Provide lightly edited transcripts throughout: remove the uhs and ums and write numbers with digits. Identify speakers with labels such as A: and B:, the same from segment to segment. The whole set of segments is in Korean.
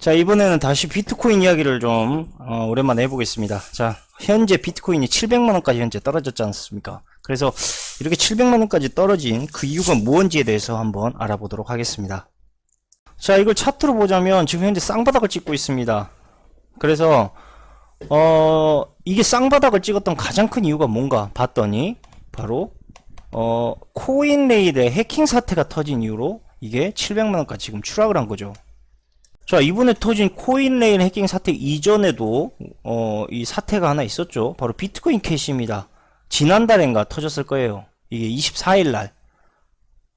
A: 자, 이번에는 다시 비트코인 이야기를 좀 오랜만에 해보겠습니다. 자, 현재 비트코인이 700만원까지 현재 떨어졌지 않습니까? 그래서 이렇게 700만원까지 떨어진 그 이유가 무엇인지에 대해서 한번 알아보도록 하겠습니다. 자, 이걸 차트로 보자면 지금 현재 쌍바닥을 찍고 있습니다. 그래서 이게 쌍바닥을 찍었던 가장 큰 이유가 뭔가 봤더니 바로 코인레일의 해킹 사태가 터진 이유로 이게 700만원까지 지금 추락을 한 거죠. 자, 이번에 터진 코인레일 해킹 사태 이전에도 이 사태가 하나 있었죠. 바로 비트코인 캐시입니다. 지난달엔가 터졌을 거예요. 이게 24일날.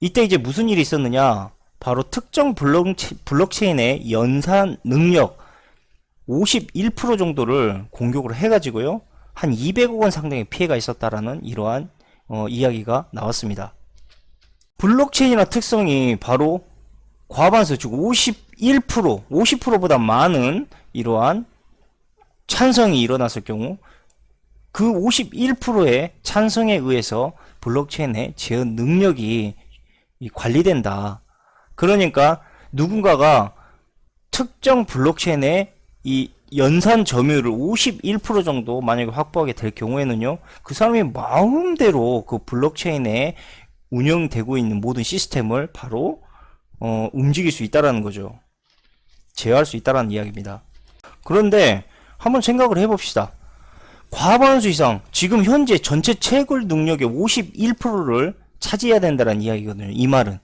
A: 이때 이제 무슨 일이 있었느냐, 바로 특정 블록체인의 연산 능력 51% 정도를 공격을 해가지고요, 한 200억원 상당의 피해가 있었다라는 이러한 이야기가 나왔습니다. 블록체인이나 특성이 바로 과반수, 즉 50%보다 많은 이러한 찬성이 일어났을 경우 그 51%의 찬성에 의해서 블록체인의 제어 능력이 관리된다. 그러니까 누군가가 특정 블록체인의 이 연산 점유율을 51% 정도 만약에 확보하게 될 경우에는요, 그 사람이 마음대로 그 블록체인에 운영되고 있는 모든 시스템을 바로 움직일 수 있다라는 거죠. 제어할 수 있다라는 이야기입니다. 그런데 한번 생각을 해봅시다. 과반수 이상, 지금 현재 전체 채굴 능력의 51%를 차지해야 된다는 이야기거든요. 이 말은.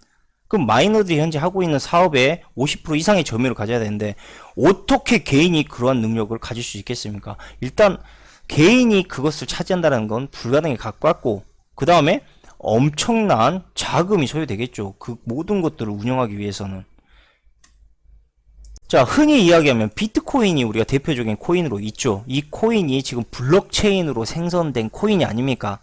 A: 그럼 마이너들이 현재 하고 있는 사업의 50% 이상의 점유율을 가져야 되는데 어떻게 개인이 그러한 능력을 가질 수 있겠습니까? 일단 개인이 그것을 차지한다는 건 불가능에 가깝고, 그 다음에 엄청난 자금이 소요되겠죠. 그 모든 것들을 운영하기 위해서는. 자, 흔히 이야기하면 비트코인이 우리가 대표적인 코인으로 있죠. 이 코인이 지금 블록체인으로 생성된 코인이 아닙니까?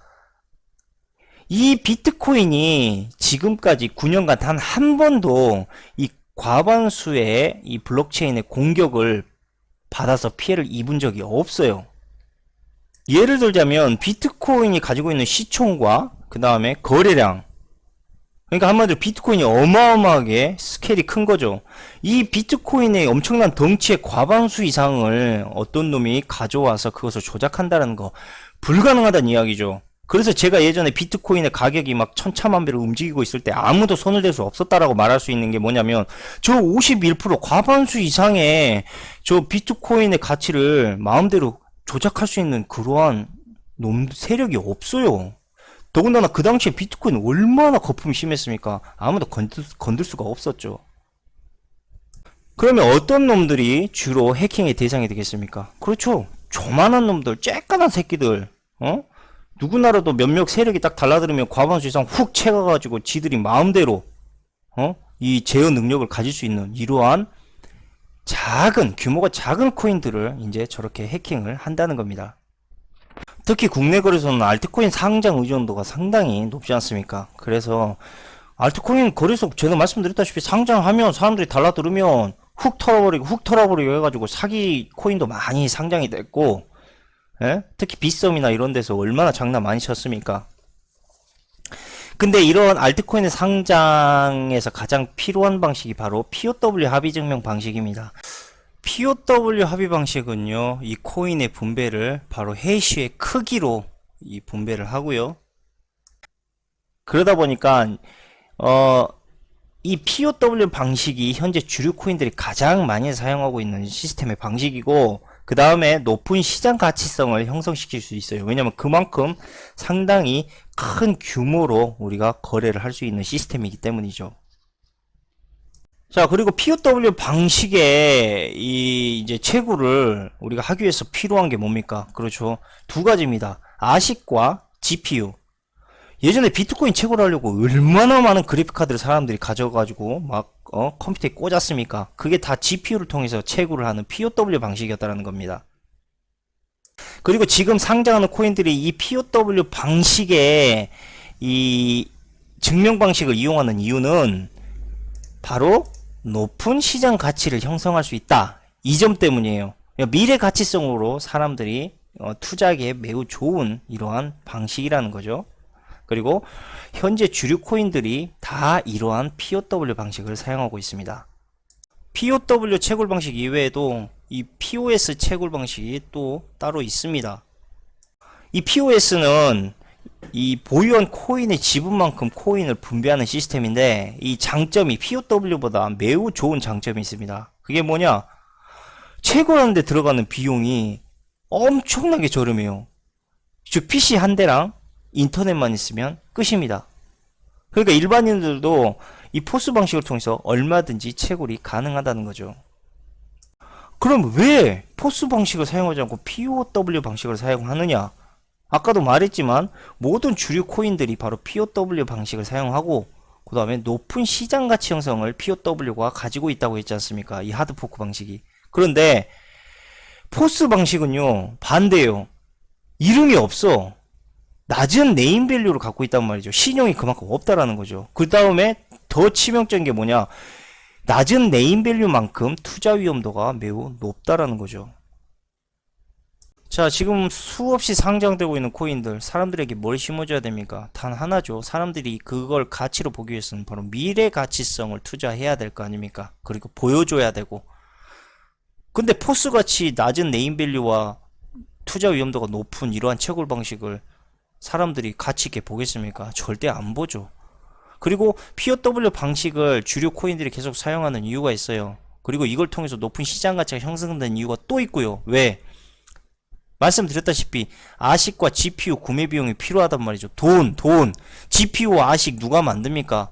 A: 이 비트코인이 지금까지 9년간 단 한 번도 이 과반수의 이 블록체인의 공격을 받아서 피해를 입은 적이 없어요. 예를 들자면 비트코인이 가지고 있는 시총과 그 다음에 거래량, 그러니까 한마디로 비트코인이 어마어마하게 스케일이 큰 거죠. 이 비트코인의 엄청난 덩치의 과반수 이상을 어떤 놈이 가져와서 그것을 조작한다는 거 불가능하다는 이야기죠. 그래서 제가 예전에 비트코인의 가격이 막 천차만배로 움직이고 있을 때 아무도 손을 댈 수 없었다라고 말할 수 있는 게 뭐냐면, 저 51% 과반수 이상의 저 비트코인의 가치를 마음대로 조작할 수 있는 그러한 놈 세력이 없어요. 더군다나 그 당시에 비트코인 얼마나 거품이 심했습니까? 아무도 건들 수가 없었죠. 그러면 어떤 놈들이 주로 해킹의 대상이 되겠습니까? 그렇죠. 조만한 놈들, 쬐깐한 새끼들, 누구나라도 몇몇 세력이 딱 달라들으면 과반수 이상 훅 채가가지고 지들이 마음대로 이 제어 능력을 가질 수 있는 이러한 규모가 작은 코인들을 이제 저렇게 해킹을 한다는 겁니다. 특히 국내 거래소는 알트코인 상장 의존도가 상당히 높지 않습니까? 그래서 알트코인 거래소, 제가 말씀드렸다시피 상장하면 사람들이 달라들으면 훅 털어버리고 해가지고 사기 코인도 많이 상장이 됐고, 특히 빗썸이나 이런 데서 얼마나 장난 많이 쳤습니까? 근데 이런 알트코인의 상장에서 가장 필요한 방식이 바로 POW 합의 증명 방식입니다. POW 합의 방식은요, 이 코인의 분배를 바로 해시의 크기로 이 분배를 하고요. 그러다 보니까 이 POW 방식이 현재 주류 코인들이 가장 많이 사용하고 있는 시스템의 방식이고, 그 다음에 높은 시장 가치성을 형성시킬 수 있어요. 왜냐면 그만큼 상당히 큰 규모로 우리가 거래를 할 수 있는 시스템이기 때문이죠. 자, 그리고 POW 방식의 이제 채굴을 우리가 하기 위해서 필요한 게 뭡니까? 그렇죠. 두 가지입니다. ASIC과 GPU. 예전에 비트코인 채굴 하려고 얼마나 많은 그래픽카드를 사람들이 가져가지고 막 컴퓨터에 꽂았습니까? 그게 다 GPU를 통해서 채굴을 하는 POW 방식이었다는 겁니다. 그리고 지금 상장하는 코인들이 이 POW 방식의 이 증명 방식을 이용하는 이유는 바로 높은 시장 가치를 형성할 수 있다, 이 점 때문이에요. 미래 가치성으로 사람들이 투자하기에 매우 좋은 이러한 방식이라는 거죠. 그리고 현재 주류 코인들이 다 이러한 POW 방식을 사용하고 있습니다. POW 채굴 방식 이외에도 이 POS 채굴 방식이 또 따로 있습니다. 이 POS는 이 보유한 코인의 지분만큼 코인을 분배하는 시스템인데, 이 장점이 POW보다 매우 좋은 장점이 있습니다. 그게 뭐냐? 채굴하는데 들어가는 비용이 엄청나게 저렴해요. 즉 PC 한 대랑 인터넷만 있으면 끝입니다. 그러니까 일반인들도 이 포스 방식을 통해서 얼마든지 채굴이 가능하다는 거죠. 그럼 왜 포스 방식을 사용하지 않고 POW 방식을 사용하느냐? 아까도 말했지만 모든 주류 코인들이 바로 POW 방식을 사용하고, 그 다음에 높은 시장 가치 형성을 POW가 가지고 있다고 했지 않습니까? 이 하드포크 방식이. 그런데 포스 방식은요, 반대예요. 이름이 없어. 낮은 네임밸류를 갖고 있단 말이죠. 신용이 그만큼 없다라는 거죠. 그 다음에 더 치명적인 게 뭐냐? 낮은 네임밸류만큼 투자 위험도가 매우 높다라는 거죠. 자, 지금 수없이 상장되고 있는 코인들, 사람들에게 뭘 심어줘야 됩니까? 단 하나죠. 사람들이 그걸 가치로 보기 위해서는 바로 미래 가치성을 투자해야 될 거 아닙니까? 그리고 보여줘야 되고. 근데 포스같이 낮은 네임밸류와 투자 위험도가 높은 이러한 채굴 방식을 사람들이 가치 있게 보겠습니까? 절대 안 보죠. 그리고 POW 방식을 주류 코인들이 계속 사용하는 이유가 있어요. 그리고 이걸 통해서 높은 시장 가치가 형성된 이유가 또 있고요. 왜? 말씀드렸다시피 아식과 GPU 구매 비용이 필요하단 말이죠. 돈. GPU와 아식 누가 만듭니까?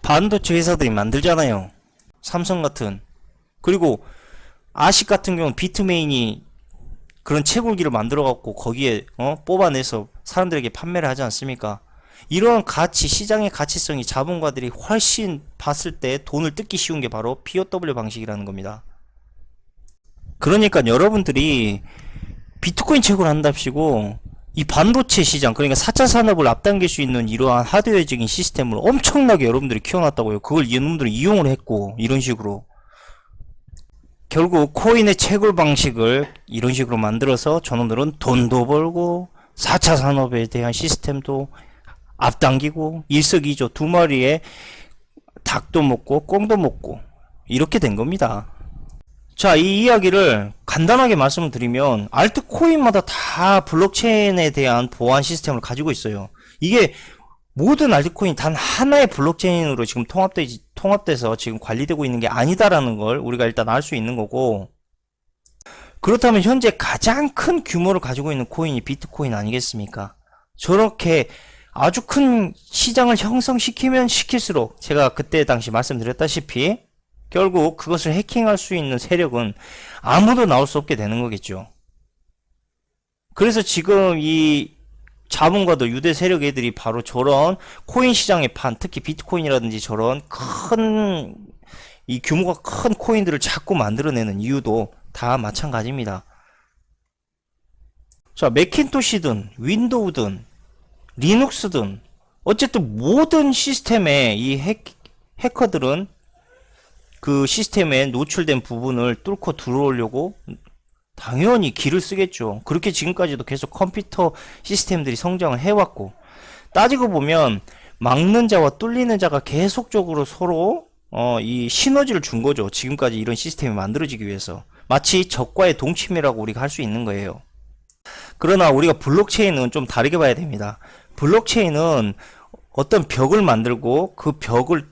A: 반도체 회사들이 만들잖아요. 삼성 같은. 그리고 아식 같은 경우는 비트메인이 그런 채굴기를 만들어 갖고 거기에 뽑아내서 사람들에게 판매를 하지 않습니까? 이러한 가치, 시장의 가치성이 자본가들이 훨씬 봤을 때 돈을 뜯기 쉬운 게 바로 POW 방식이라는 겁니다. 그러니까 여러분들이 비트코인 채굴 한답시고 이 반도체 시장, 그러니까 4차 산업을 앞당길 수 있는 이러한 하드웨어적인 시스템을 엄청나게 여러분들이 키워놨다고요. 그걸 여러분들이 이용을 했고, 이런 식으로 결국 코인의 채굴 방식을 이런 식으로 만들어서 저놈들은 돈도 벌고 4차 산업에 대한 시스템도 앞당기고 일석이조 두 마리의 닭도 먹고 꽁도 먹고 이렇게 된 겁니다. 자, 이 이야기를 간단하게 말씀을 드리면 알트코인마다 다 블록체인에 대한 보안 시스템을 가지고 있어요. 이게 모든 알트코인 단 하나의 블록체인으로 지금 통합돼서 지금 관리되고 있는 게 아니다라는 걸 우리가 일단 알 수 있는 거고, 그렇다면 현재 가장 큰 규모를 가지고 있는 코인이 비트코인 아니겠습니까? 저렇게 아주 큰 시장을 형성시키면 시킬수록 제가 그때 당시 말씀드렸다시피 결국 그것을 해킹할 수 있는 세력은 아무도 나올 수 없게 되는 거겠죠. 그래서 지금 이 자본가들, 유대 세력 애들이 바로 저런 코인 시장의 판, 특히 비트코인이라든지 저런 큰, 이 규모가 큰 코인들을 자꾸 만들어내는 이유도 다 마찬가지입니다. 자, 매킨토시든, 윈도우든, 리눅스든, 어쨌든 모든 시스템에 이 해커들은 그 시스템에 노출된 부분을 뚫고 들어오려고 당연히 길을 쓰겠죠. 그렇게 지금까지도 계속 컴퓨터 시스템들이 성장을 해왔고, 따지고 보면 막는 자와 뚫리는 자가 계속적으로 서로 이 시너지를 준 거죠. 지금까지 이런 시스템이 만들어지기 위해서 마치 적과의 동침이라고 우리가 할 수 있는 거예요. 그러나 우리가 블록체인은 좀 다르게 봐야 됩니다. 블록체인은 어떤 벽을 만들고 그 벽을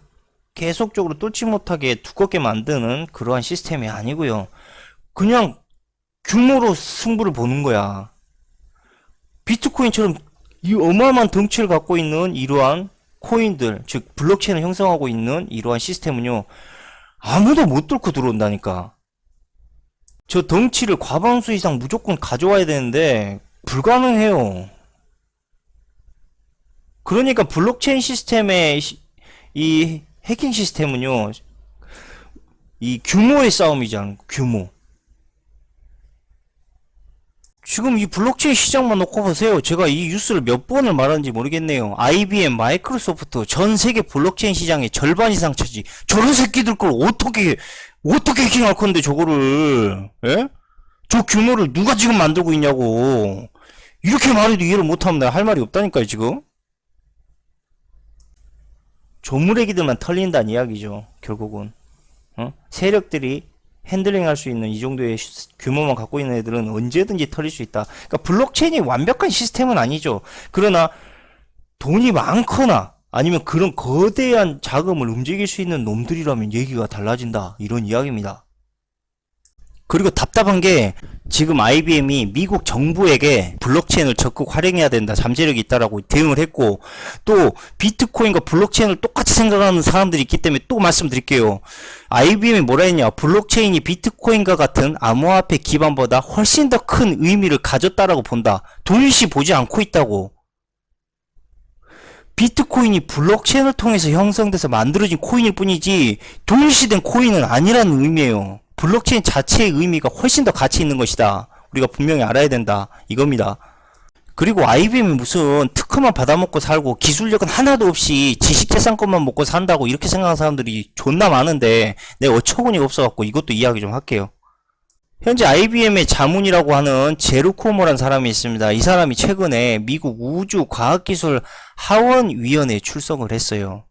A: 계속적으로 뚫지 못하게 두껍게 만드는 그러한 시스템이 아니고요. 그냥 규모로 승부를 보는 거야. 비트코인처럼 이 어마어마한 덩치를 갖고 있는 이러한 코인들, 즉 블록체인을 형성하고 있는 이러한 시스템은요, 아무도 못 뚫고 들어온다니까. 저 덩치를 과반수 이상 무조건 가져와야 되는데 불가능해요. 그러니까 블록체인 시스템의 이 해킹 시스템은요, 이 규모의 싸움이잖아. 규모. 지금 이 블록체인 시장만 놓고 보세요. 제가 이 뉴스를 몇 번을 말하는지 모르겠네요. IBM, 마이크로소프트 전 세계 블록체인 시장의 절반 이상 차지. 저런 새끼들 걸 어떻게 해킹할 건데 저거를, 예? 저 규모를 누가 지금 만들고 있냐고. 이렇게 말해도 이해를 못하면 내가 할 말이 없다니까요, 지금. 조물애기들만 털린다는 이야기죠, 결국은. 세력들이 핸들링 할 수 있는 이 정도의 규모만 갖고 있는 애들은 언제든지 털릴 수 있다. 그러니까 블록체인이 완벽한 시스템은 아니죠. 그러나 돈이 많거나 아니면 그런 거대한 자금을 움직일 수 있는 놈들이라면 얘기가 달라진다. 이런 이야기입니다. 그리고 답답한 게 지금 IBM이 미국 정부에게 블록체인을 적극 활용해야 된다. 잠재력이 있다라고 대응을 했고, 또 비트코인과 블록체인을 똑같이 생각하는 사람들이 있기 때문에 또 말씀드릴게요. IBM이 뭐라 했냐? 블록체인이 비트코인과 같은 암호화폐 기반보다 훨씬 더 큰 의미를 가졌다라고 본다. 동일시 보지 않고 있다고. 비트코인이 블록체인을 통해서 형성돼서 만들어진 코인일 뿐이지 동일시된 코인은 아니라는 의미예요. 블록체인 자체의 의미가 훨씬 더 가치 있는 것이다. 우리가 분명히 알아야 된다. 이겁니다. 그리고 IBM이 무슨 특허만 받아먹고 살고 기술력은 하나도 없이 지식재산권만 먹고 산다고 이렇게 생각하는 사람들이 존나 많은데 내가 어처구니가 없어갖고 이것도 이야기 좀 할게요. 현재 IBM의 자문이라고 하는 제루코모라는 사람이 있습니다. 이 사람이 최근에 미국 우주과학기술 하원위원회에 출석을 했어요.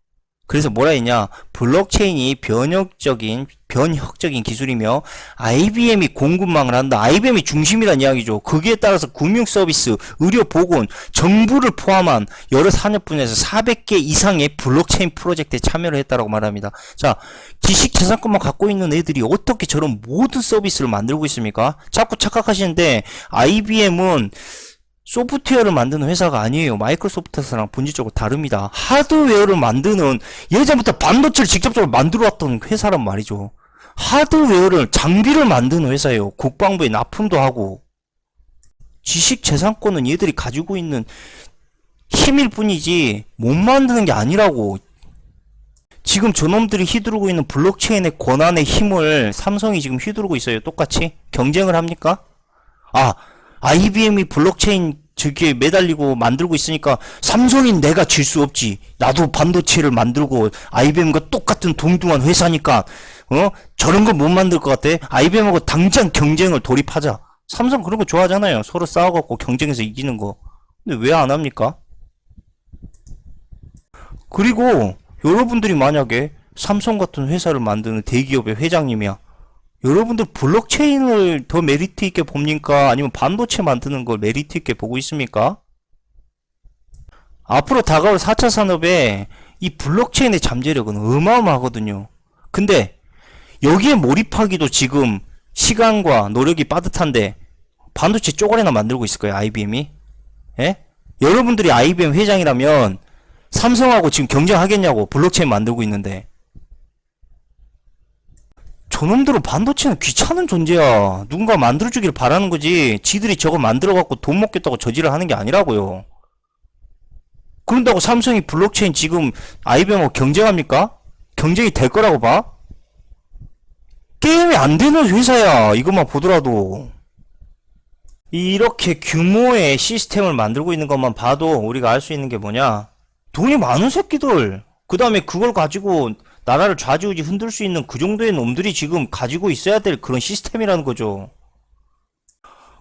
A: 그래서 뭐라 했냐? 블록체인이 변혁적인 기술이며 IBM이 공급망을 한다. IBM이 중심이란 이야기죠. 거기에 따라서 금융서비스, 의료보건, 정부를 포함한 여러 산업 분야에서 400개 이상의 블록체인 프로젝트에 참여를 했다라고 말합니다. 자, 지식재산권만 갖고 있는 애들이 어떻게 저런 모든 서비스를 만들고 있습니까? 자꾸 착각하시는데 IBM은 소프트웨어를 만드는 회사가 아니에요. 마이크로소프트랑 본질적으로 다릅니다. 하드웨어를 만드는, 예전부터 반도체를 직접적으로 만들어 왔던 회사란 말이죠. 하드웨어를, 장비를 만드는 회사예요. 국방부에 납품도 하고. 지식재산권은 얘들이 가지고 있는 힘일 뿐이지 못 만드는 게 아니라고. 지금 저놈들이 휘두르고 있는 블록체인의 권한의 힘을 삼성이 지금 휘두르고 있어요. 똑같이 경쟁을 합니까? IBM이 블록체인 저기에 매달리고 만들고 있으니까 삼성인 내가 질 수 없지. 나도 반도체를 만들고 IBM과 똑같은 동등한 회사니까 저런 거 못 만들 것 같아. IBM하고 당장 경쟁을 돌입하자. 삼성 그런 거 좋아하잖아요. 서로 싸워갖고 경쟁에서 이기는 거. 근데 왜 안 합니까? 그리고 여러분들이 만약에 삼성 같은 회사를 만드는 대기업의 회장님이야. 여러분들 블록체인을 더 메리트 있게 봅니까? 아니면 반도체 만드는 걸 메리트 있게 보고 있습니까? 앞으로 다가올 4차 산업에 이 블록체인의 잠재력은 어마어마하거든요. 근데 여기에 몰입하기도 지금 시간과 노력이 빠듯한데 반도체 쪼가리나 만들고 있을 거예요, IBM이. 예? 여러분들이 IBM 회장이라면 삼성하고 지금 경쟁하겠냐고. 블록체인 만들고 있는데. 저놈들은 반도체는 귀찮은 존재야. 누군가 만들어주길 바라는 거지. 지들이 저거 만들어갖고 돈 먹겠다고 저지를 하는 게 아니라고요. 그런다고 삼성이 블록체인 지금 IBM하고 경쟁합니까? 경쟁이 될 거라고 봐? 게임이 안 되는 회사야. 이것만 보더라도. 이렇게 규모의 시스템을 만들고 있는 것만 봐도 우리가 알 수 있는 게 뭐냐? 돈이 많은 새끼들. 그 다음에 그걸 가지고 나라를 좌지우지 흔들 수 있는 그 정도의 놈들이 지금 가지고 있어야 될 그런 시스템이라는 거죠.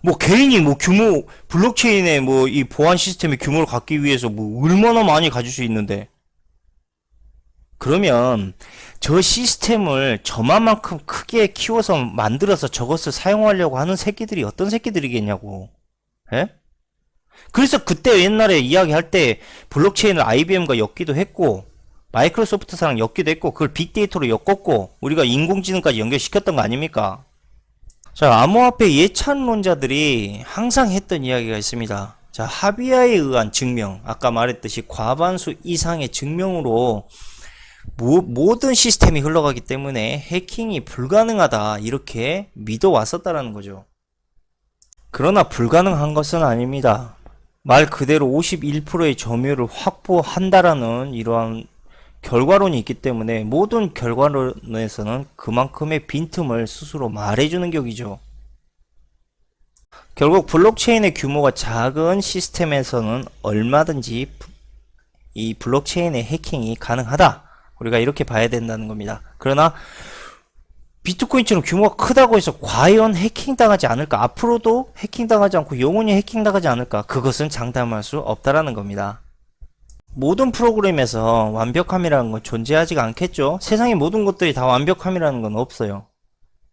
A: 뭐 개인이 뭐 규모, 블록체인의 뭐 이 보안 시스템의 규모를 갖기 위해서 뭐 얼마나 많이 가질 수 있는데. 그러면 저 시스템을 저만큼 크게 키워서 만들어서 저것을 사용하려고 하는 새끼들이 어떤 새끼들이겠냐고. 예? 그래서 그때 옛날에 이야기할 때 블록체인을 IBM과 엮기도 했고 마이크로소프트사랑 엮기도 했고 그걸 빅데이터로 엮었고 우리가 인공지능까지 연결시켰던 거 아닙니까? 자, 암호화폐 예찬론자들이 항상 했던 이야기가 있습니다. 자, 하비아에 의한 증명, 아까 말했듯이 과반수 이상의 증명으로 모든 시스템이 흘러가기 때문에 해킹이 불가능하다 이렇게 믿어왔었다라는 거죠. 그러나 불가능한 것은 아닙니다. 말 그대로 51%의 점유율을 확보한다라는 이러한 결과론이 있기 때문에 모든 결과론에서는 그만큼의 빈틈을 스스로 말해주는 격이죠. 결국 블록체인의 규모가 작은 시스템에서는 얼마든지 이 블록체인의 해킹이 가능하다. 우리가 이렇게 봐야 된다는 겁니다. 그러나 비트코인처럼 규모가 크다고 해서 과연 해킹당하지 않을까? 앞으로도 해킹당하지 않고 영원히 해킹당하지 않을까? 그것은 장담할 수 없다라는 겁니다. 모든 프로그램에서 완벽함이라는 건 존재하지가 않겠죠. 세상의 모든 것들이 다 완벽함이라는 건 없어요.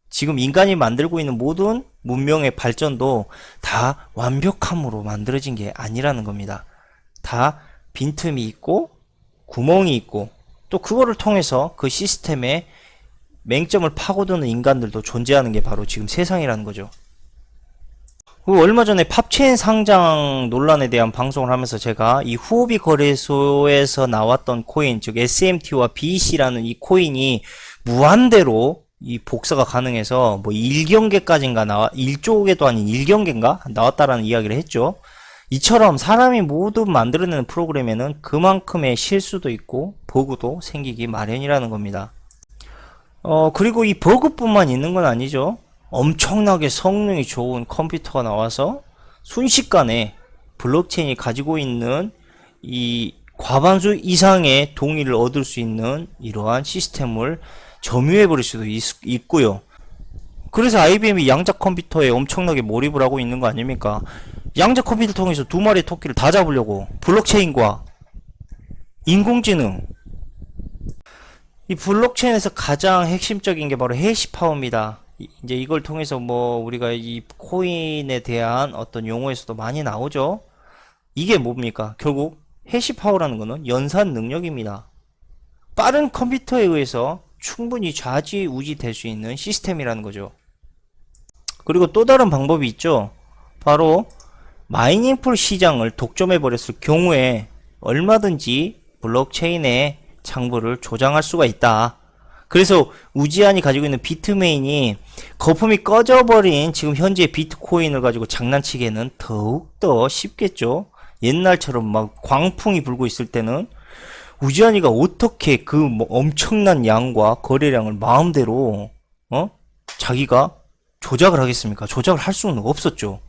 A: 지금 인간이 만들고 있는 모든 문명의 발전도 다 완벽함으로 만들어진 게 아니라는 겁니다. 다 빈틈이 있고 구멍이 있고 또 그거를 통해서 그 시스템에 맹점을 파고드는 인간들도 존재하는 게 바로 지금 세상이라는 거죠. 그리고 얼마 전에 팝체인 상장 논란에 대한 방송을 하면서 제가 이 후오비 거래소에서 나왔던 코인, 즉 SMT와 BEC라는 이 코인이 무한대로 이 복사가 가능해서 뭐 1경계까지인가 1쪽에도 아닌 1경계인가 나왔다라는 이야기를 했죠. 이처럼 사람이 모두 만들어내는 프로그램에는 그만큼의 실수도 있고 버그도 생기기 마련이라는 겁니다. 그리고 이 버그뿐만 있는 건 아니죠. 엄청나게 성능이 좋은 컴퓨터가 나와서 순식간에 블록체인이 가지고 있는 이 과반수 이상의 동의를 얻을 수 있는 이러한 시스템을 점유해 버릴 수도 있고요. 그래서 IBM이 양자 컴퓨터에 엄청나게 몰입을 하고 있는 거 아닙니까? 양자 컴퓨터를 통해서 두 마리의 토끼를 다 잡으려고 블록체인과 인공지능, 이 블록체인에서 가장 핵심적인 게 바로 해시 파워입니다. 이제 이걸 통해서 뭐 우리가 이 코인에 대한 어떤 용어에서도 많이 나오죠. 이게 뭡니까? 결국 해시 파워라는 거는 연산 능력입니다. 빠른 컴퓨터에 의해서 충분히 좌지우지 될 수 있는 시스템이라는 거죠. 그리고 또 다른 방법이 있죠. 바로 마이닝풀 시장을 독점해 버렸을 경우에 얼마든지 블록체인의 장부를 조장할 수가 있다. 그래서 우지안이 가지고 있는 비트메인이 거품이 꺼져버린 지금 현재 비트코인을 가지고 장난치기에는 더욱더 쉽겠죠. 옛날처럼 막 광풍이 불고 있을 때는 우지안이가 어떻게 그 뭐 엄청난 양과 거래량을 마음대로 자기가 조작을 하겠습니까? 조작을 할 수는 없었죠.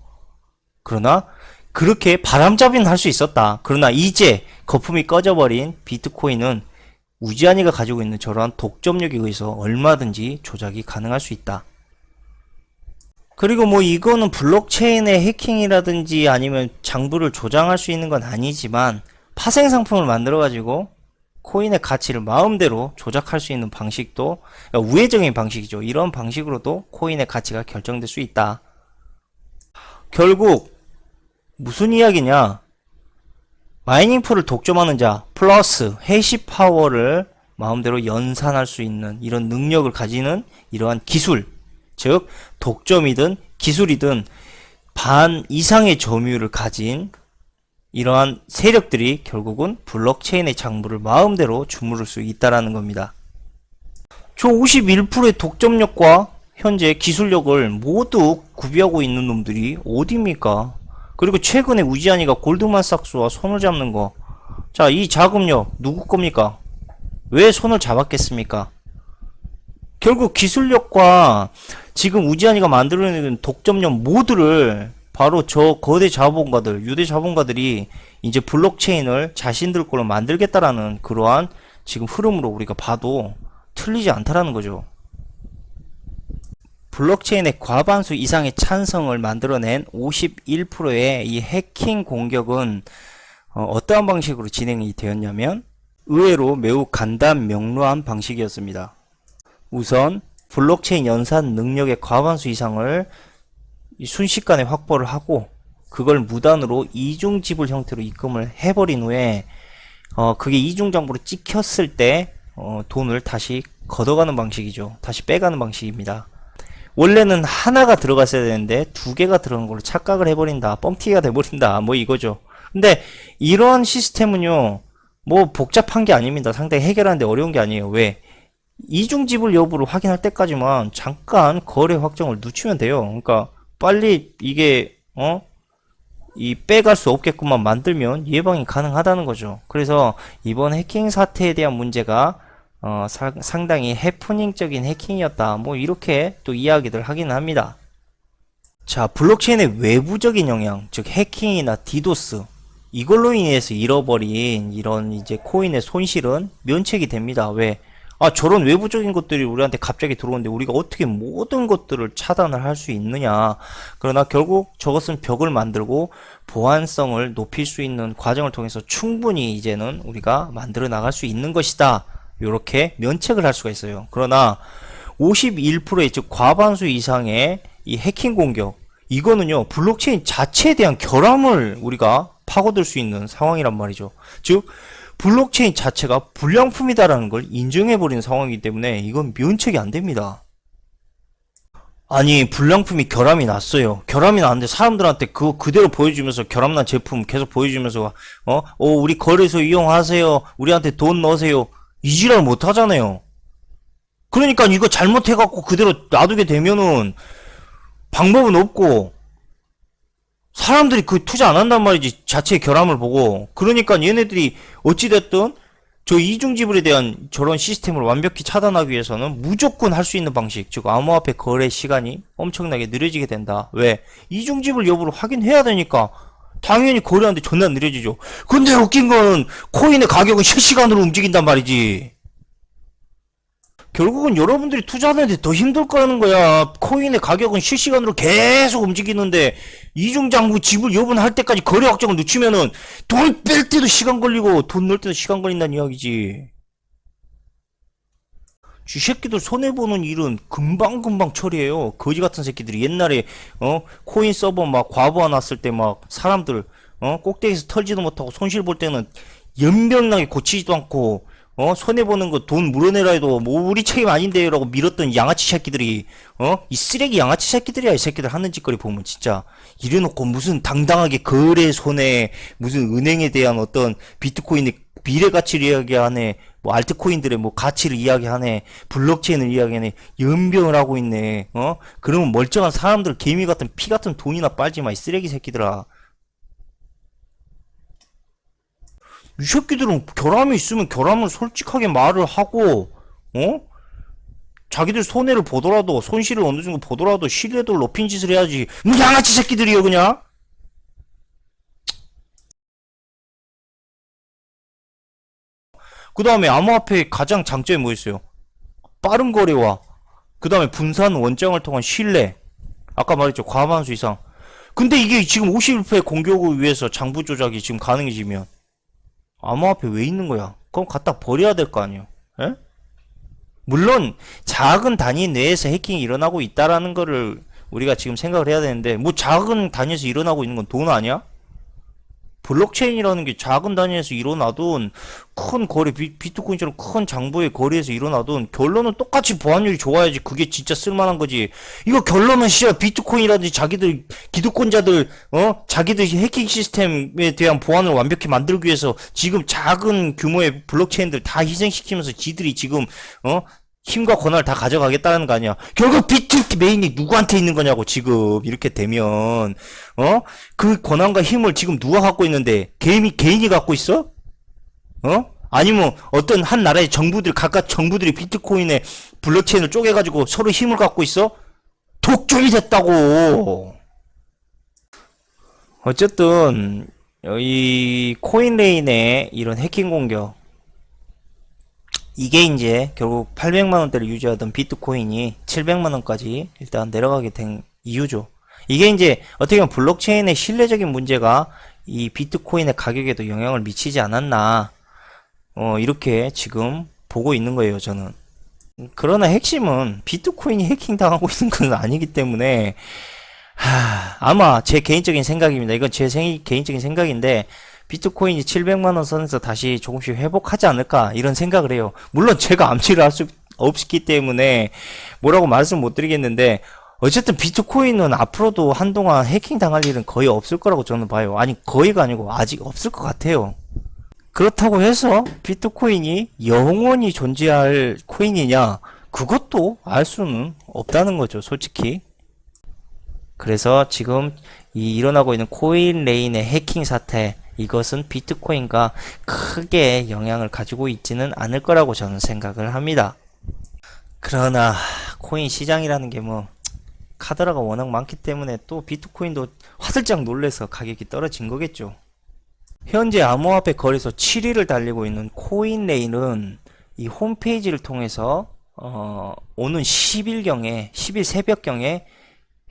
A: 그러나 그렇게 바람잡이는 할 수 있었다. 그러나 이제 거품이 꺼져버린 비트코인은 우지안이가 가지고 있는 저러한 독점력에 의해서 얼마든지 조작이 가능할 수 있다. 그리고 뭐 이거는 블록체인의 해킹이라든지 아니면 장부를 조장할 수 있는 건 아니지만 파생 상품을 만들어 가지고 코인의 가치를 마음대로 조작할 수 있는 방식도, 그러니까 우회적인 방식이죠. 이런 방식으로도 코인의 가치가 결정될 수 있다. 결국 무슨 이야기냐? 마이닝풀을 독점하는 자 플러스 해시 파워를 마음대로 연산할 수 있는 이런 능력을 가지는 이러한 기술, 즉 독점이든 기술이든 반 이상의 점유율을 가진 이러한 세력들이 결국은 블록체인의 장부를 마음대로 주무를 수 있다라는 겁니다. 저 51%의 독점력과 현재 기술력을 모두 구비하고 있는 놈들이 어디입니까? 그리고 최근에 우지안이가 골드만삭스와 손을 잡는 거, 자, 이 자금력 누구 겁니까? 왜 손을 잡았겠습니까? 결국 기술력과 지금 우지안이가 만들어내는 독점력 모두를 바로 저 거대 자본가들, 유대 자본가들이 이제 블록체인을 자신들 걸로 만들겠다라는 그러한 지금 흐름으로 우리가 봐도 틀리지 않다라는 거죠. 블록체인의 과반수 이상의 찬성을 만들어낸 51%의 이 해킹 공격은 어떠한 방식으로 진행이 되었냐면 의외로 매우 간단 명료한 방식이었습니다. 우선 블록체인 연산 능력의 과반수 이상을 순식간에 확보를 하고 그걸 무단으로 이중 지불 형태로 입금을 해버린 후에 그게 이중 장부로 찍혔을 때 돈을 다시 걷어가는 방식이죠. 다시 빼가는 방식입니다. 원래는 하나가 들어갔어야 되는데 두 개가 들어간 걸로 착각을 해버린다, 뻥튀기가 돼버린다, 뭐 이거죠. 근데 이러한 시스템은요 뭐 복잡한 게 아닙니다. 상당히 해결하는데 어려운 게 아니에요. 왜? 이중 지불 여부를 확인할 때까지만 잠깐 거래 확정을 늦추면 돼요. 그러니까 빨리 이게 이 빼갈 수 없게끔만 만들면 예방이 가능하다는 거죠. 그래서 이번 해킹 사태에 대한 문제가 상당히 해프닝적인 해킹이었다, 뭐 이렇게 또 이야기들 하기는 합니다. 자, 블록체인의 외부적인 영향, 즉 해킹이나 디도스, 이걸로 인해서 잃어버린 이런 이제 코인의 손실은 면책이 됩니다. 왜? 저런 외부적인 것들이 우리한테 갑자기 들어오는데 우리가 어떻게 모든 것들을 차단을 할 수 있느냐. 그러나 결국 저것은 벽을 만들고 보안성을 높일 수 있는 과정을 통해서 충분히 이제는 우리가 만들어 나갈 수 있는 것이다. 이렇게 면책을 할 수가 있어요. 그러나 51%의 즉 과반수 이상의 이 해킹 공격, 이거는요 블록체인 자체에 대한 결함을 우리가 파고들 수 있는 상황이란 말이죠. 즉 블록체인 자체가 불량품이다라는 걸 인정해버리는 상황이기 때문에 이건 면책이 안 됩니다. 아니 불량품이 결함이 났어요. 결함이 났는데 사람들한테 그거 그대로 보여주면서 결함난 제품 계속 보여주면서 우리 거래소 이용하세요, 우리한테 돈 넣으세요, 이지랄 못하잖아요. 그러니까 이거 잘못해갖고 그대로 놔두게 되면은 방법은 없고 사람들이 그 투자 안 한단 말이지, 자체의 결함을 보고. 그러니까 얘네들이 어찌됐든 저 이중지불에 대한 저런 시스템을 완벽히 차단하기 위해서는 무조건 할 수 있는 방식, 즉 암호화폐 거래 시간이 엄청나게 느려지게 된다. 왜? 이중지불 여부를 확인해야 되니까 당연히 거래하는데 존나 느려지죠. 근데 웃긴 건 코인의 가격은 실시간으로 움직인단 말이지. 결국은 여러분들이 투자하는데 더 힘들 거라는 거야. 코인의 가격은 실시간으로 계속 움직이는데 이중장부 지불 여부는 할 때까지 거래 확정을 늦추면은 돈 뺄 때도 시간 걸리고 돈 넣을 때도 시간 걸린다는 이야기지. 쥐새끼들 손해보는 일은 금방금방 처리해요. 거지 같은 새끼들이 옛날에 코인 서버 막 과부하 났을 때 막 사람들 꼭대기에서 털지도 못하고 손실 볼 때는 연병나게 고치지도 않고 손해보는 거 돈 물어내라 해도 뭐 우리 책임 아닌데 라고 밀었던 양아치 새끼들이 이 쓰레기 양아치 새끼들이야. 이 새끼들 하는 짓거리 보면 진짜 이래놓고 무슨 당당하게 거래 손해, 무슨 은행에 대한 어떤 비트코인의 미래 가치를 이야기하네, 뭐 알트코인들의 뭐 가치를 이야기하네, 블록체인을 이야기하네, 연병을 하고 있네. 그러면 멀쩡한 사람들 개미 같은 피 같은 돈이나 빨지 마, 이 쓰레기 새끼들아. 이 새끼들은 결함이 있으면 결함을 솔직하게 말을 하고, 자기들 손해를 보더라도, 손실을 어느 정도 보더라도 신뢰도를 높인 짓을 해야지. 뭐 양아치 새끼들이요, 그냥? 그 다음에 암호화폐의 가장 장점이 뭐였어요? 빠른 거래와, 그 다음에 분산 원장을 통한 신뢰. 아까 말했죠, 과반수 이상. 근데 이게 지금 51% 공격을 위해서 장부 조작이 지금 가능해지면, 암호화폐 왜 있는 거야? 그럼 갖다 버려야 될 거 아니에요? 에? 물론 작은 단위 내에서 해킹이 일어나고 있다라는 거를 우리가 지금 생각을 해야 되는데, 뭐 작은 단위에서 일어나고 있는 건 돈 아니야? 블록체인이라는 게 작은 단위에서 일어나든 큰 거래, 비트코인처럼 큰 장부의 거래에서 일어나든 결론은 똑같이 보안율이 좋아야지 그게 진짜 쓸만한 거지. 이거 결론은 씨발 비트코인이라든지 자기들 기득권자들 자기들 해킹 시스템에 대한 보안을 완벽히 만들기 위해서 지금 작은 규모의 블록체인들 다 희생시키면서 지들이 지금 힘과 권한을 다 가져가겠다는 거 아니야. 결국 비트 메인이 누구한테 있는 거냐고. 지금 이렇게 되면 그 권한과 힘을 지금 누가 갖고 있는데 개인이 갖고 있어? 아니면 어떤 한 나라의 정부들, 각각 정부들이 비트코인의 블록체인을 쪼개가지고 서로 힘을 갖고 있어? 독점이 됐다고. 어쨌든 이 코인레인의 이런 해킹 공격, 이게 이제 결국 800만원대를 유지하던 비트코인이 700만원까지 일단 내려가게 된 이유죠. 이게 이제 어떻게 보면 블록체인의 신뢰적인 문제가 이 비트코인의 가격에도 영향을 미치지 않았나, 이렇게 지금 보고 있는 거예요, 저는. 그러나 핵심은 비트코인이 해킹당하고 있는 건 아니기 때문에, 아마 제 개인적인 생각입니다. 이건 제 개인적인 생각인데, 비트코인이 700만원 선에서 다시 조금씩 회복하지 않을까 이런 생각을 해요. 물론 제가 암시를 할 수 없기 때문에 뭐라고 말씀 못 드리겠는데, 어쨌든 비트코인은 앞으로도 한동안 해킹 당할 일은 거의 없을 거라고 저는 봐요. 아니 거의가 아니고 아직 없을 것 같아요. 그렇다고 해서 비트코인이 영원히 존재할 코인이냐, 그것도 알 수는 없다는 거죠, 솔직히. 그래서 지금 이 일어나고 있는 코인레인의 해킹 사태, 이것은 비트코인과 크게 영향을 가지고 있지는 않을 거라고 저는 생각을 합니다. 그러나 코인 시장이라는 게 뭐 카드라가 워낙 많기 때문에 또 비트코인도 화들짝 놀래서 가격이 떨어진 거겠죠. 현재 암호화폐 거래소 7위를 달리고 있는 코인레인은 이 홈페이지를 통해서 오는 10일 새벽경에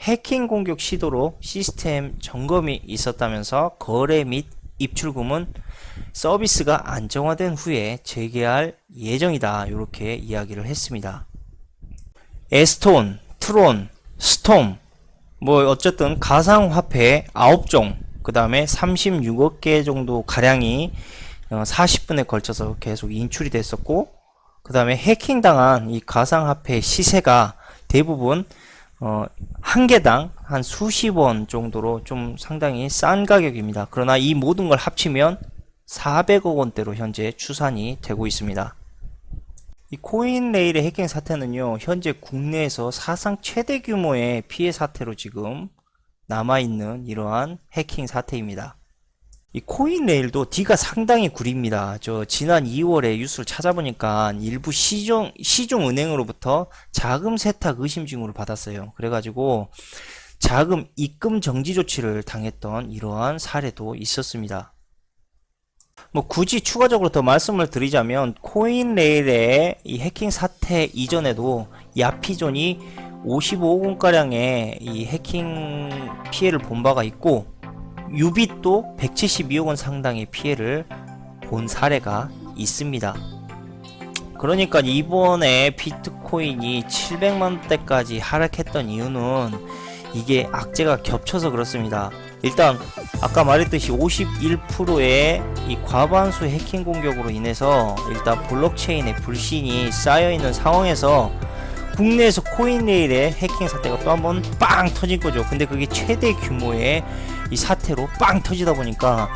A: 해킹 공격 시도로 시스템 점검이 있었다면서 거래 및 입출금은 서비스가 안정화된 후에 재개할 예정이다. 이렇게 이야기를 했습니다. 에스톤, 트론, 스톰 뭐 어쨌든 가상화폐 9종 그 다음에 36억 개 정도 가량이 40분에 걸쳐서 계속 인출이 됐었고, 그 다음에 해킹당한 이 가상화폐 시세가 대부분 한 개당 한 수십 원 정도로 좀 상당히 싼 가격입니다. 그러나 이 모든 걸 합치면 400억 원대로 현재 추산이 되고 있습니다. 이 코인레일의 해킹 사태는요, 현재 국내에서 사상 최대 규모의 피해 사태로 지금 남아있는 이러한 해킹 사태입니다. 이 코인레일도 D가 상당히 구립니다. 저 지난 2월에 뉴스를 찾아보니까 일부 시중은행으로부터 자금 세탁 의심 징후를 받았어요. 그래가지고 자금 입금 정지 조치를 당했던 이러한 사례도 있었습니다. 뭐 굳이 추가적으로 더 말씀을 드리자면 코인레일의 이 해킹 사태 이전에도 야피존이 55억 원가량의 이 해킹 피해를 본 바가 있고, 유빗도 172억 원 상당의 피해를 본 사례가 있습니다. 그러니까 이번에 비트코인이 700만원대까지 하락했던 이유는 이게 악재가 겹쳐서 그렇습니다. 일단 아까 말했듯이 51%의 이 과반수 해킹 공격으로 인해서 일단 블록체인에 불신이 쌓여있는 상황에서 국내에서 코인레일의 해킹 사태가 또 한번 빵 터진 거죠. 근데 그게 최대 규모의 이 사태로 빵 터지다 보니까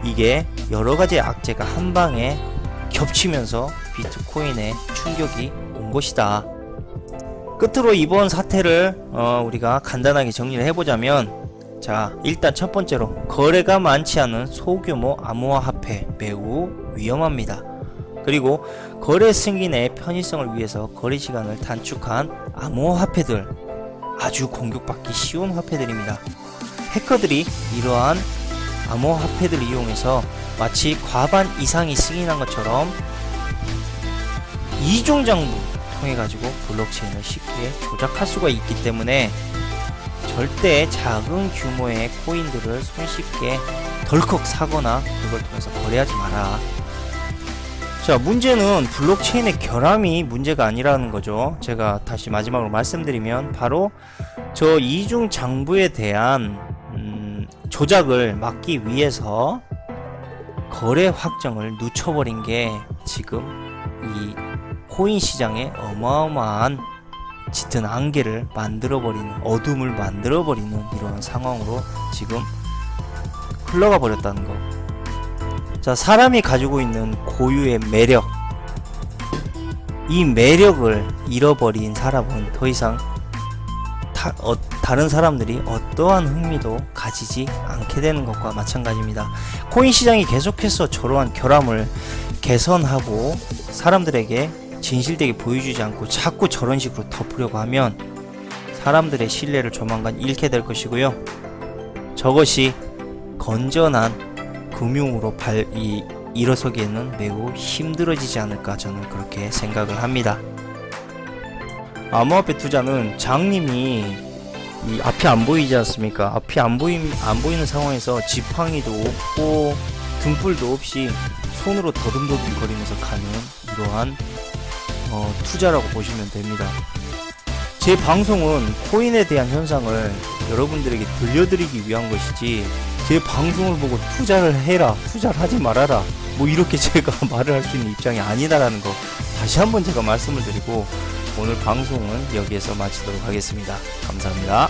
A: 이게 여러가지 악재가 한 방에 겹치면서 비트코인에 충격이 온 것이다. 끝으로 이번 사태를 우리가 간단하게 정리를 해보자면, 자, 일단 첫 번째로 거래가 많지 않은 소규모 암호화폐 매우 위험합니다. 그리고 거래 승인의 편의성을 위해서 거래 시간을 단축한 암호화폐들, 아주 공격받기 쉬운 화폐들입니다. 해커들이 이러한 암호화폐들을 이용해서 마치 과반 이상이 승인한 것처럼 이중장부 통해 가지고 블록체인을 쉽게 조작할 수가 있기 때문에 절대 작은 규모의 코인들을 손쉽게 덜컥 사거나 그걸 통해서 거래하지 마라. 자, 문제는 블록체인의 결함이 문제가 아니라는 거죠. 제가 다시 마지막으로 말씀드리면 바로 저 이중 장부에 대한 조작을 막기 위해서 거래 확정을 늦춰버린 게 지금 이 코인 시장에 어마어마한 짙은 안개를 만들어버리는, 어둠을 만들어버리는 이런 상황으로 지금 흘러가 버렸다는 거. 자, 사람이 가지고 있는 고유의 매력, 이 매력을 잃어버린 사람은 더 이상 다른 사람들이 어떠한 흥미도 가지지 않게 되는 것과 마찬가지입니다. 코인 시장이 계속해서 저러한 결함을 개선하고 사람들에게 진실되게 보여주지 않고 자꾸 저런 식으로 덮으려고 하면 사람들의 신뢰를 조만간 잃게 될 것이고요. 저것이 건전한 금융으로 일어서기에는 매우 힘들어지지 않을까, 저는 그렇게 생각을 합니다. 암호화폐 투자는 장님이 이 앞이 안 보이지 않습니까? 앞이 안 보이는 상황에서 지팡이도 없고 등불도 없이 손으로 더듬더듬 거리면서 가는 이러한 투자라고 보시면 됩니다. 제 방송은 코인에 대한 현상을 여러분들에게 들려드리기 위한 것이지, 제 방송을 보고 투자를 해라, 투자를 하지 말아라, 뭐 이렇게 제가 말을 할 수 있는 입장이 아니다라는 거 다시 한번 제가 말씀을 드리고 오늘 방송은 여기에서 마치도록 하겠습니다. 감사합니다.